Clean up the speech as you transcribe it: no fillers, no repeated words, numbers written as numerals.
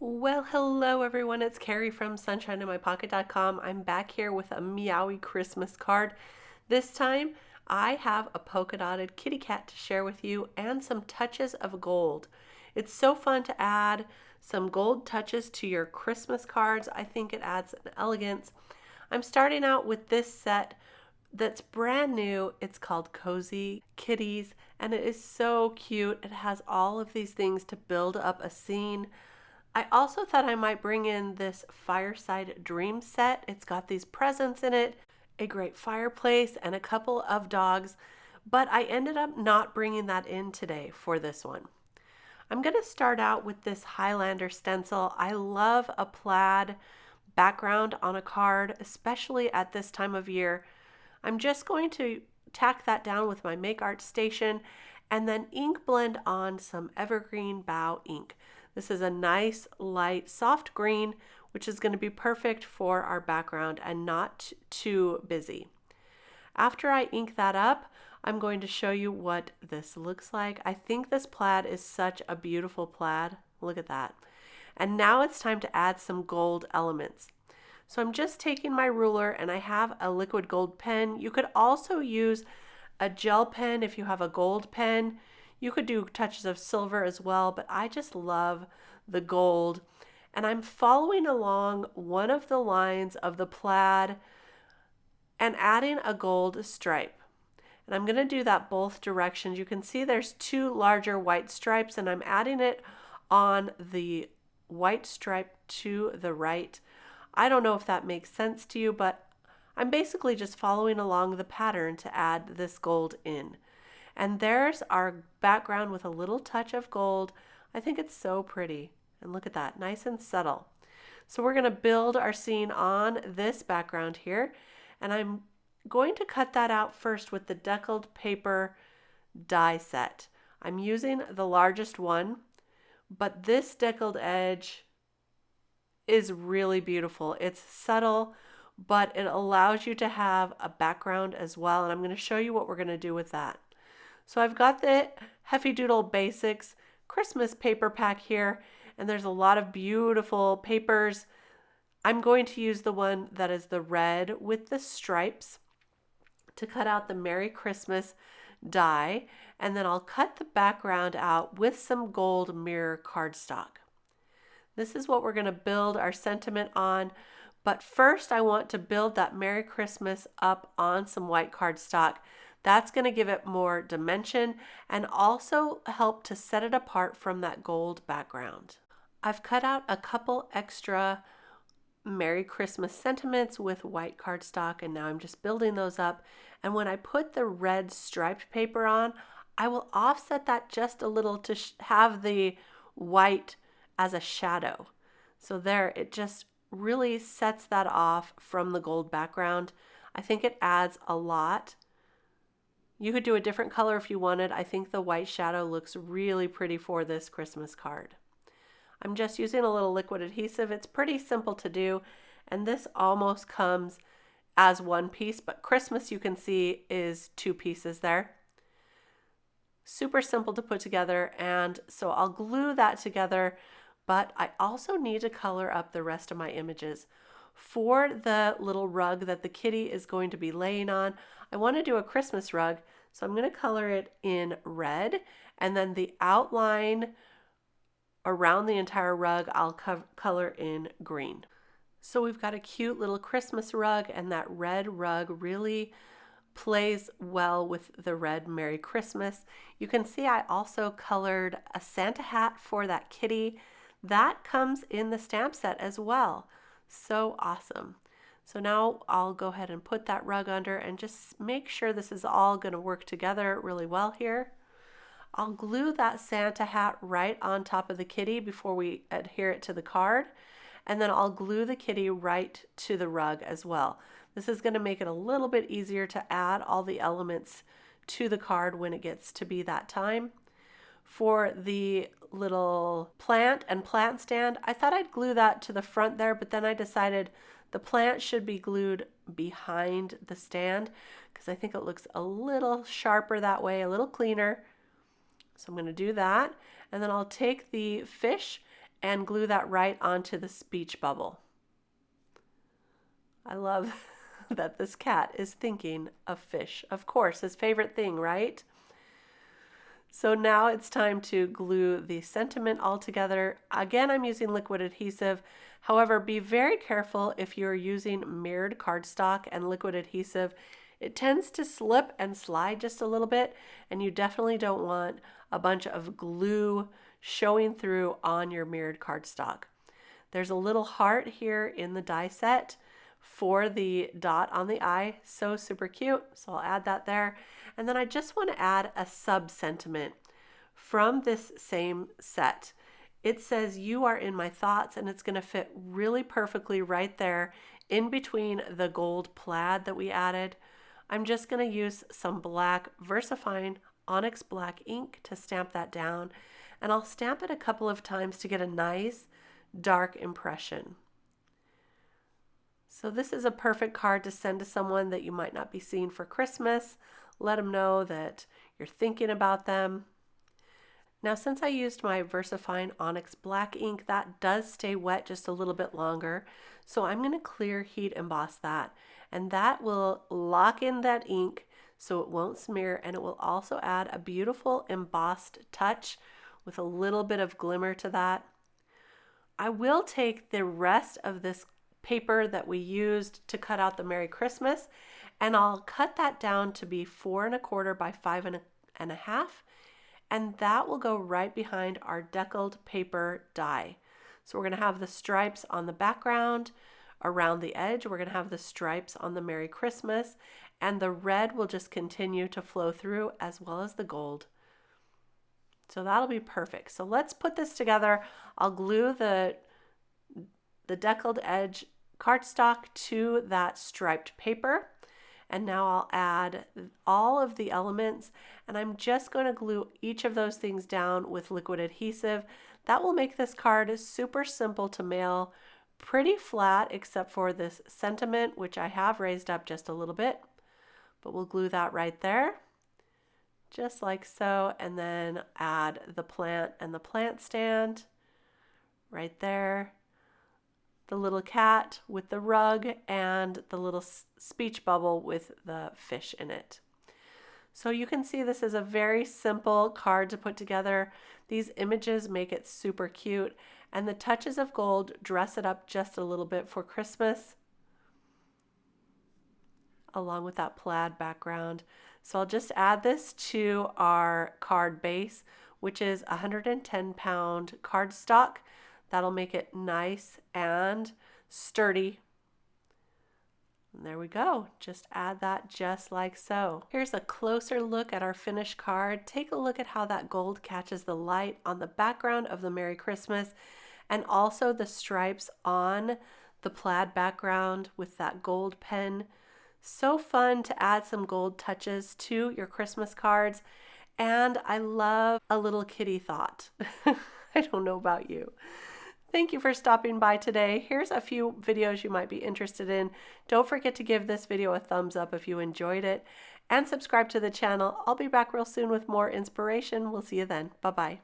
Well, hello everyone, it's Kari from sunshineinmypocket.com. I'm back here with a meowy Christmas card. This time I have a polka dotted kitty cat to share with you and some touches of gold. It's so fun to add some gold touches to your Christmas cards. I think it adds an elegance. I'm starting out with this set that's brand new. It's called Cozy Kitties and it is so cute. It has all of these things to build up a scene. I also thought I might bring in this Fireside Dream set. It's got these presents in it, a great fireplace, and a couple of dogs, but I ended up not bringing that in today for this one. I'm going to start out with this Highlander stencil. I love a plaid background on a card, especially at this time of year. I'm just going to tack that down with my Make Art Station and then ink blend on some Evergreen Bow ink. This is a nice, light, soft green, which is going to be perfect for our background and not too busy. After I ink that up, I'm going to show you what this looks like. I think this plaid is such a beautiful plaid. Look at that. And now it's time to add some gold elements. So I'm just taking my ruler and I have a liquid gold pen. You could also use a gel pen if you have a gold pen. You could do touches of silver as well, but I just love the gold. And I'm following along one of the lines of the plaid and adding a gold stripe. And I'm going to do that both directions. You can see there's two larger white stripes and I'm adding it on the white stripe to the right. I don't know if that makes sense to you, but I'm basically just following along the pattern to add this gold in. And there's our background with a little touch of gold. I think it's so pretty. And look at that, nice and subtle. So we're going to build our scene on this background here. And I'm going to cut that out first with the Deckled paper die set. I'm using the largest one, but this deckled edge is really beautiful. It's subtle, but it allows you to have a background as well. And I'm going to show you what we're going to do with that. So I've got the Heffy Doodle Basics Christmas paper pack here, and there's a lot of beautiful papers. I'm going to use the one that is the red with the stripes to cut out the Merry Christmas die, and then I'll cut the background out with some gold mirror cardstock. This is what we're going to build our sentiment on, but first I want to build that Merry Christmas up on some white cardstock. That's going to give it more dimension and also help to set it apart from that gold background. I've cut out a couple extra Merry Christmas sentiments with white cardstock and now I'm just building those up. And when I put the red striped paper on, I will offset that just a little to have the white as a shadow. So there, it just really sets that off from the gold background. I think it adds a lot. You could do a different color if you wanted. I think the white shadow looks really pretty for this Christmas card. I'm just using a little liquid adhesive. It's pretty simple to do, and this almost comes as one piece, but Christmas you can see is two pieces there. Super simple to put together, and so I'll glue that together, but I also need to color up the rest of my images. For the little rug that the kitty is going to be laying on, I want to do a Christmas rug, so I'm going to color it in red, and then the outline around the entire rug I'll color in green. So we've got a cute little Christmas rug, and that red rug really plays well with the red Merry Christmas. You can see I also colored a Santa hat for that kitty. That comes in the stamp set as well. So awesome. So now I'll go ahead and put that rug under and just make sure this is all going to work together really well here. I'll glue that Santa hat right on top of the kitty before we adhere it to the card. And then I'll glue the kitty right to the rug as well. This is going to make it a little bit easier to add all the elements to the card when it gets to be that time. For the little plant and plant stand, I thought I'd glue that to the front there, but then I decided the plant should be glued behind the stand because I think it looks a little sharper that way, a little cleaner. So I'm going to do that. And then I'll take the fish and glue that right onto the speech bubble. I love that this cat is thinking of fish. Of course, his favorite thing, right? So now it's time to glue the sentiment all together. Again, I'm using liquid adhesive. However, be very careful if you're using mirrored cardstock and liquid adhesive. It tends to slip and slide just a little bit, and you definitely don't want a bunch of glue showing through on your mirrored cardstock. There's a little heart here in the die set for the dot on the eye. So super cute. So I'll add that there. And then I just want to add a sub sentiment from this same set. It says, "You are in my thoughts," and it's going to fit really perfectly right there in between the gold plaid that we added. I'm just going to use some black VersaFine Onyx black ink to stamp that down, and I'll stamp it a couple of times to get a nice dark impression. So this is a perfect card to send to someone that you might not be seeing for Christmas. Let them know that you're thinking about them. Now, since I used my VersaFine Onyx black ink, that does stay wet just a little bit longer. So I'm going to clear heat emboss that, and that will lock in that ink so it won't smear, and it will also add a beautiful embossed touch with a little bit of glimmer to that. I will take the rest of this paper that we used to cut out the Merry Christmas, and I'll cut that down to be 4 1/4 by 5 1/2, and that will go right behind our Deckled paper die. So we're going to have the stripes on the background. Around the edge, we're going to have the stripes on the Merry Christmas, and the red will just continue to flow through, as well as the gold. So that'll be perfect. So let's put this together. I'll glue the Deckled edge cardstock to that striped paper. And now I'll add all of the elements, and I'm just going to glue each of those things down with liquid adhesive. That will make this card super simple to mail, pretty flat except for this sentiment, which I have raised up just a little bit. But we'll glue that right there, just like so, and then add the plant and the plant stand right there. The little cat with the rug, and the little speech bubble with the fish in it. So you can see this is a very simple card to put together. These images make it super cute, and the touches of gold dress it up just a little bit for Christmas, along with that plaid background. So I'll just add this to our card base, which is 110-pound cardstock. That'll make it nice and sturdy. And there we go. Just add that just like so. Here's a closer look at our finished card. Take a look at how that gold catches the light on the background of the Merry Christmas, and also the stripes on the plaid background with that gold pen. So fun to add some gold touches to your Christmas cards. And I love a little kitty thought. I don't know about you. Thank you for stopping by today. Here's a few videos you might be interested in. Don't forget to give this video a thumbs up if you enjoyed it, and subscribe to the channel. I'll be back real soon with more inspiration. We'll see you then. Bye-bye.